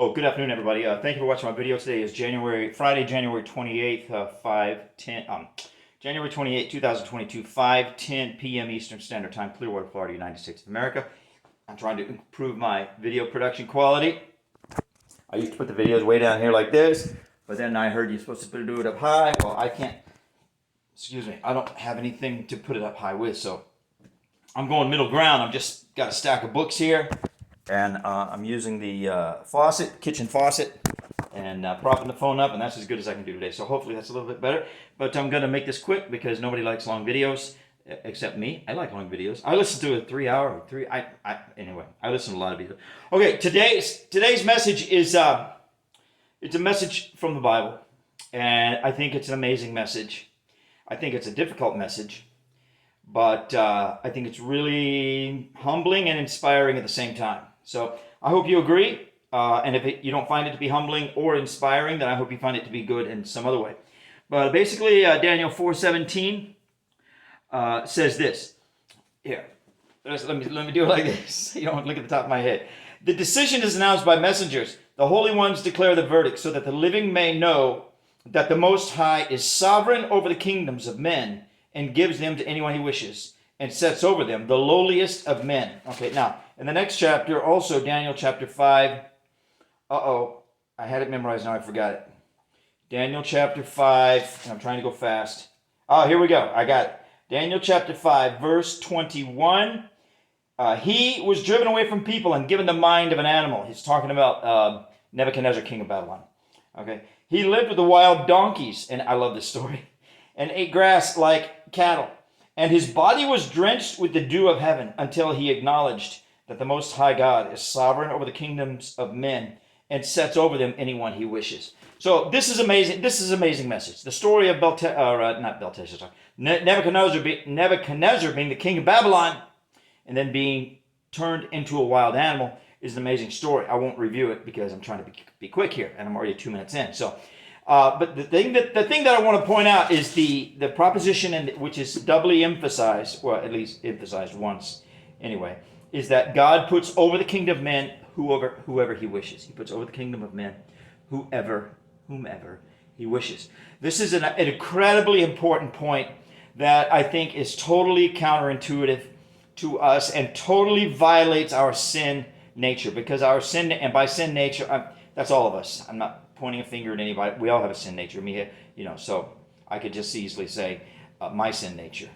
Oh, good afternoon, everybody. Thank you for watching my video. Today is Friday, January 28th, 2022, 5:10 p.m. Eastern Standard Time, Clearwater, Florida, United States of America. I'm trying to improve my video production quality. I used to put the videos way down here like this, but then I heard you're supposed to do it up high. Well, I can't, I don't have anything to put it up high with, so I'm going middle ground. I've just got a stack of books here, and I'm using the kitchen faucet, and propping the phone up, and that's as good as I can do today. So hopefully that's a little bit better. But I'm going to make this quick because nobody likes long videos except me. I like long videos. I listen to a 3 hour, anyway, I listen to a lot of videos. Okay, today's message is, it's a message from the Bible, and I think it's an amazing message. I think it's a difficult message, but I think it's really humbling and inspiring at the same time. So I hope you agree, and if you don't find it to be humbling or inspiring, then I hope you find it to be good in some other way. But basically, Daniel 4:17 says this. Here, let me do it like this. You don't look at the top of my head. The decision is announced by messengers. The holy ones declare the verdict, so that the living may know that the Most High is sovereign over the kingdoms of men and gives them to anyone he wishes, and sets over them the lowliest of men. Okay, now, in the next chapter, also Daniel chapter 5. I had it memorized, now I forgot it. Daniel chapter 5, and I'm trying to go fast. Oh, here we go, I got it. Daniel chapter 5, verse 21. He was driven away from people and given the mind of an animal. He's talking about Nebuchadnezzar, king of Babylon. Okay, he lived with the wild donkeys, and I love this story, and ate grass like cattle. And his body was drenched with the dew of heaven until he acknowledged that the Most High God is sovereign over the kingdoms of men and sets over them anyone he wishes. So this is amazing. This is an amazing message. The story of Nebuchadnezzar being the king of Babylon and then being turned into a wild animal is an amazing story. I won't review it because I'm trying to be quick here, and I'm already 2 minutes in. So, but the thing that I want to point out is the proposition, which is doubly emphasized, or at least emphasized once anyway, is that God puts over the kingdom of men whoever he wishes. He puts over the kingdom of men whomever he wishes. This is an incredibly important point that I think is totally counterintuitive to us and totally violates our sin nature, because our sin, and by sin nature, that's all of us. I'm not pointing a finger at anybody. We all have a sin nature. So I could just easily say my sin nature.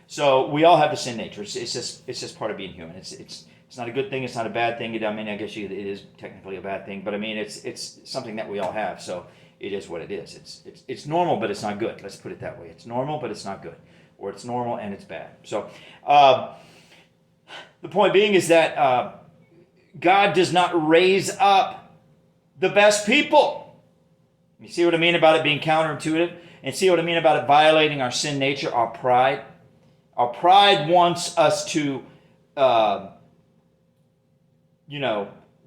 So we all have the sin nature. It's just part of being human. It's not a good thing. It's not a bad thing. I mean, I guess it is technically a bad thing, but I mean, it's something that we all have. So it is what it is. It's normal, but it's not good. Let's put it that way. It's normal, but it's not good, or it's normal and it's bad. So the point being is that God does not raise up the best people. You see what I mean about it being counterintuitive? And see what I mean about it violating our sin nature, our pride? Our pride wants us to,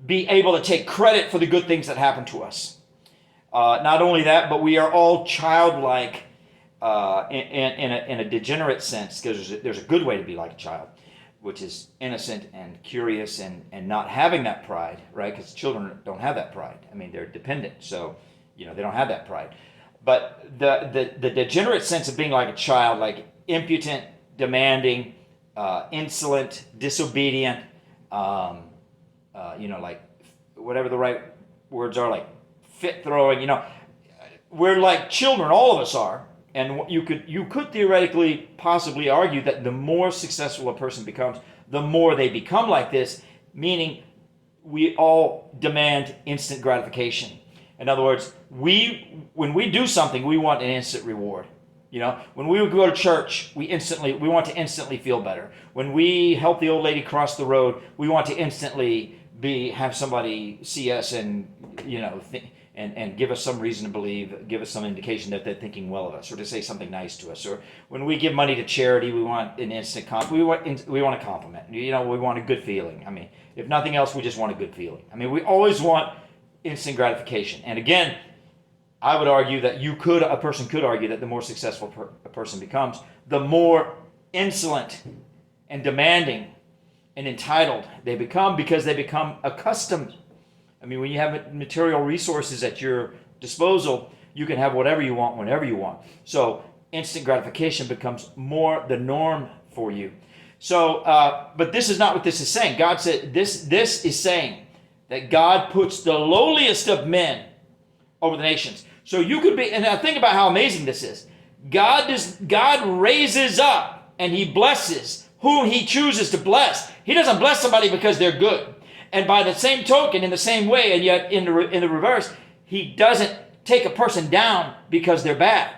be able to take credit for the good things that happen to us. Not only that, but we are all childlike in a degenerate sense, because there's a good way to be like a child, which is innocent and curious and not having that pride, right? Because children don't have that pride. I mean, they're dependent, so they don't have that pride. But the degenerate sense of being like a child, like impudent, demanding, insolent, disobedient, like whatever the right words are, like fit throwing, we're like children, all of us are. And you could theoretically possibly argue that the more successful a person becomes, the more they become like this, meaning we all demand instant gratification. In other words, when we do something, we want an instant reward. When we go to church, we want to instantly feel better. When we help the old lady cross the road, we want to instantly have somebody see us and and give us some reason to believe, give us some indication that they're thinking well of us, or to say something nice to us. Or when we give money to charity, we want an instant we want a compliment. We want a good feeling. I mean, if nothing else, we just want a good feeling. I mean, we always want instant gratification. And again, I would argue that a person could argue that the more successful a person becomes, the more insolent and demanding and entitled they become, because they become accustomed I mean, when you have material resources at your disposal, you can have whatever you want whenever you want. So instant gratification becomes more the norm for you. So, but this is not what this is saying. God said this is saying that God puts the lowliest of men over the nations. So you could be, and now think about how amazing this is. God raises up and he blesses whom he chooses to bless. He doesn't bless somebody because they're good. And by the same token, in the same way, and yet in the reverse, he doesn't take a person down because they're bad.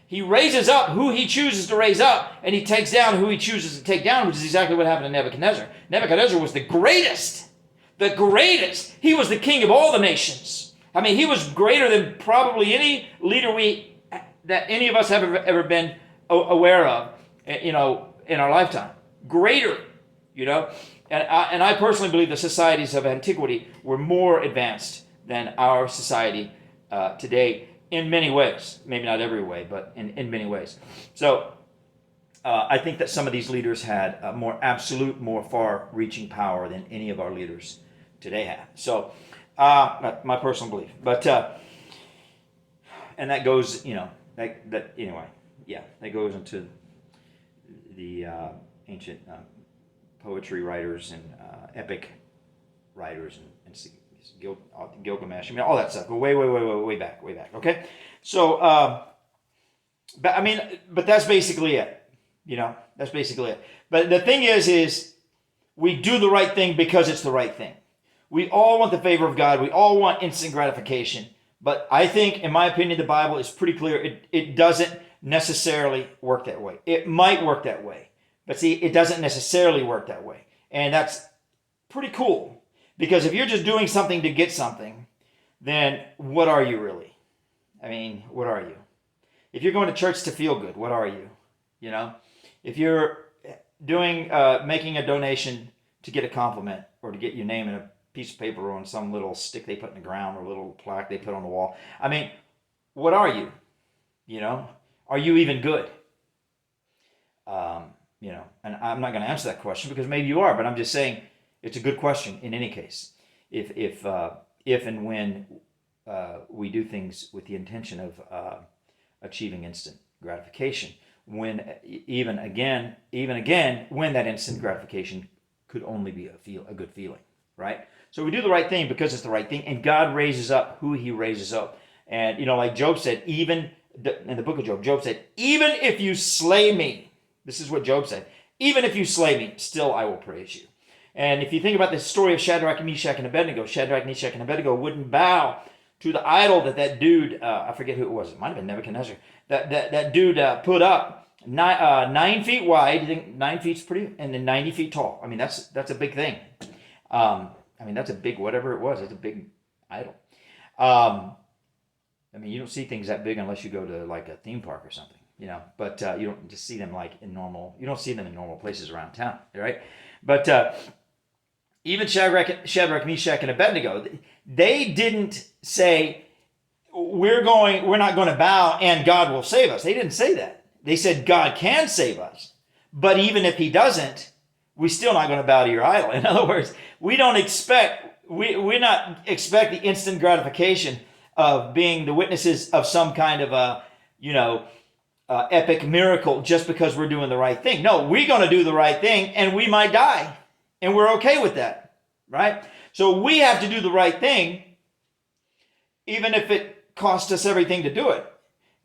He raises up who he chooses to raise up, and he takes down who he chooses to take down, which is exactly what happened to Nebuchadnezzar. Nebuchadnezzar was the greatest. The greatest. He was the king of all the nations. I mean, he was greater than probably any leader that any of us have ever been aware of, in our lifetime. Greater, And I personally believe the societies of antiquity were more advanced than our society today in many ways. Maybe not every way, but in many ways. So I think that some of these leaders had a more absolute, more far-reaching power than any of our leaders today have. So my personal belief. But and that goes, that anyway, yeah, that goes into the ancient poetry writers and epic writers and Gilgamesh. I mean, all that stuff. Go way back. Okay, so but that's basically it. That's basically it. But the thing is we do the right thing because it's the right thing. We all want the favor of God. We all want instant gratification. But I think, in my opinion, the Bible is pretty clear. It doesn't necessarily work that way. It might work that way. But see, it doesn't necessarily work that way. And that's pretty cool. Because if you're just doing something to get something, then what are you really? I mean, what are you? If you're going to church to feel good, what are you? If you're making a donation to get a compliment or to get your name in a piece of paper or on some little stick they put in the ground or a little plaque they put on the wall. I mean, what are you? Are you even good? And I'm not going to answer that question because maybe you are, but I'm just saying it's a good question in any case. If and when we do things with the intention of achieving instant gratification, when even again, when that instant gratification could only be a good feeling, right? So we do the right thing because it's the right thing, and God raises up who he raises up. And, like Job said, in the book of Job said, even if you slay me, this is what Job said, even if you slay me, still I will praise you. And if you think about the story of Shadrach, Meshach, and Abednego wouldn't bow to the idol that dude, I forget who it was, it might have been Nebuchadnezzar, that dude put up 9 feet wide. You think 9 feet's pretty, and then 90 feet tall. I mean, that's a big thing. That's a big, whatever it was, it's a big idol. You don't see things that big unless you go to like a theme park or something, but you don't just see them you don't see them in normal places around town, right? But even Shadrach, Meshach, and Abednego, they didn't say, we're not going to bow and God will save us. They didn't say that. They said God can save us, but even if he doesn't, we're still not going to bow to your idol. In other words, we not expect the instant gratification of being the witnesses of some kind of epic miracle just because we're doing the right thing. No, we're going to do the right thing and we might die, and we're okay with that, right? So we have to do the right thing even if it costs us everything to do it.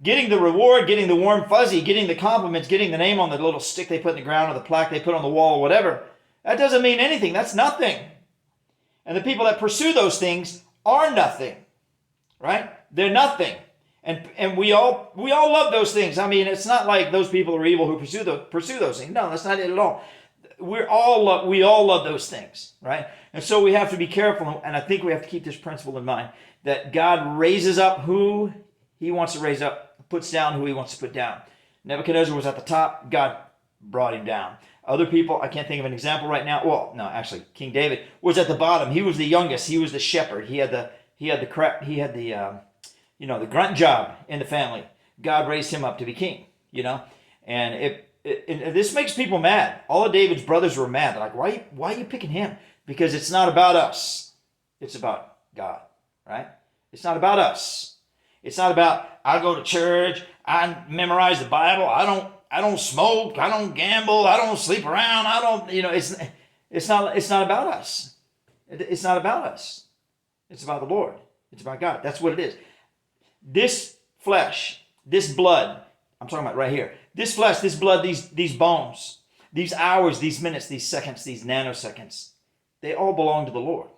Getting the reward, getting the warm fuzzy, getting the compliments, getting the name on the little stick they put in the ground or the plaque they put on the wall or whatever, that doesn't mean anything. That's nothing. And the people that pursue those things are nothing, right? They're nothing. And we all love those things. I mean, it's not like those people are evil who pursue those things. No, that's not it at all. We all love those things, right? And so we have to be careful, and I think we have to keep this principle in mind, that God raises up who he wants to raise up, puts down who he wants to put down. Nebuchadnezzar was at the top. God brought him down. Other people, I can't think of an example right now. Well, no, actually, King David was at the bottom. He was the youngest. He was the shepherd. He had the grunt job in the family. God raised him up to be king, And this makes people mad. All of David's brothers were mad. They're like, why are you picking him? Because it's not about us. It's about God, right? It's not about us. It's not about I go to church, I memorize the Bible, I don't smoke, I don't gamble, I don't sleep around, I don't, it's not about us. It's not about us. It's about the Lord. It's about God. That's what it is. This flesh, this blood, I'm talking about right here. This flesh, this blood, these bones, these hours, these minutes, these seconds, these nanoseconds, they all belong to the Lord.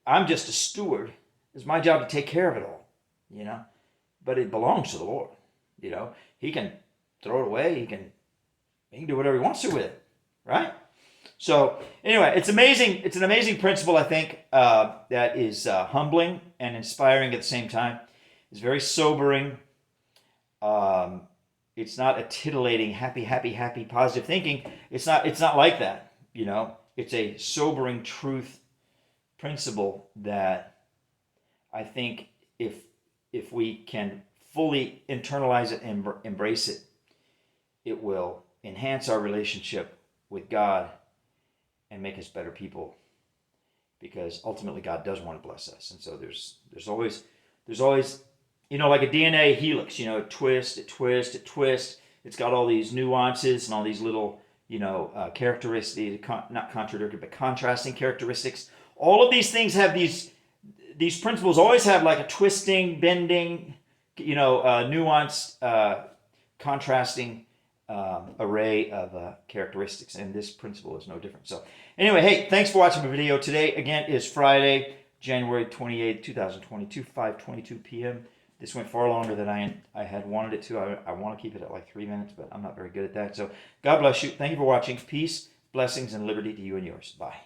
I'm just a steward. It's my job to take care of it all, but it belongs to the Lord. He can throw it away. He can do whatever he wants to with it, right? So anyway, it's amazing. It's an amazing principle, I think, that is humbling and inspiring at the same time. It's very sobering. It's not a titillating, happy, positive thinking. It's not like that. It's a sobering truth principle that I think if we can fully internalize it and embrace it, it will enhance our relationship with God and make us better people, because ultimately God does want to bless us. And so there's always like a DNA helix, it twists. It's got all these nuances and all these little characteristics, not contradictory but contrasting characteristics. All of these things have these principles always have like a twisting, bending, nuanced, contrasting array of characteristics, and this principle is no different. So anyway, hey, thanks for watching my video. Today again is Friday, January 28th, 2022, 5:22 p.m. This went far longer than I had wanted it to. I want to keep it at like 3 minutes, but I'm not very good at that. So God bless you. Thank you for watching. Peace, blessings, and liberty to you and yours. Bye.